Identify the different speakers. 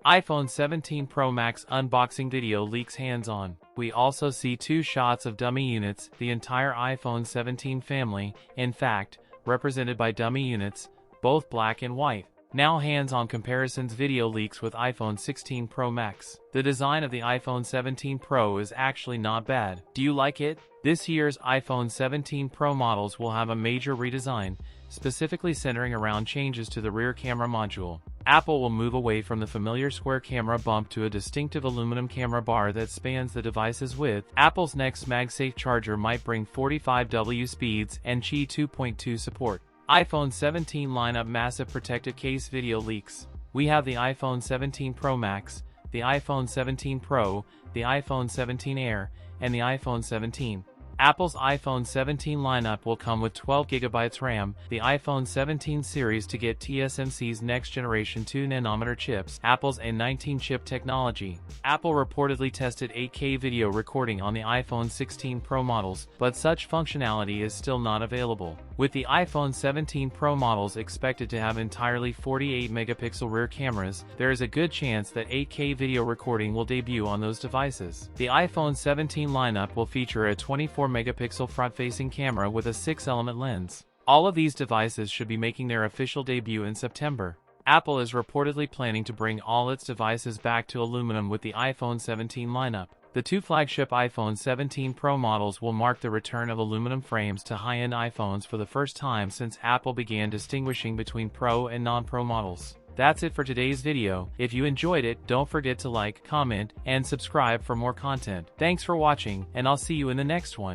Speaker 1: iPhone 17 Pro Max unboxing video leaks hands-on. We also see 2 shots of dummy units, the entire iPhone 17 family, in fact, represented by dummy units, both black and white. Now hands-on comparisons video leaks with iPhone 16 Pro Max. The design of the iPhone 17 Pro is actually not bad. Do you like it? This year's iPhone 17 Pro models will have a major redesign, specifically centering around changes to the rear camera module. Apple will move away from the familiar square camera bump to a distinctive aluminum camera bar that spans the device's width. Apple's next MagSafe charger might bring 45W speeds and Qi 2.2 support. iPhone 17 lineup massive protective case video leaks. We have the iPhone 17 Pro Max, the iPhone 17 Pro, the iPhone 17 Air, and the iPhone 17. Apple's iPhone 17 lineup will come with 12GB RAM, the iPhone 17 series to get TSMC's next-generation 2nm chips, Apple's A19 chip technology. Apple reportedly tested 8K video recording on the iPhone 16 Pro models, but such functionality is still not available. With the iPhone 17 Pro models expected to have entirely 48-megapixel rear cameras, there is a good chance that 8K video recording will debut on those devices. The iPhone 17 lineup will feature a 24-megapixel front-facing camera with a 6-element lens. All of these devices should be making their official debut in September. Apple is reportedly planning to bring all its devices back to aluminum with the iPhone 17 lineup. The 2 flagship iPhone 17 Pro models will mark the return of aluminum frames to high-end iPhones for the first time since Apple began distinguishing between Pro and non-Pro models. That's it for today's video. If you enjoyed it, don't forget to like, comment, and subscribe for more content. Thanks for watching, and I'll see you in the next one.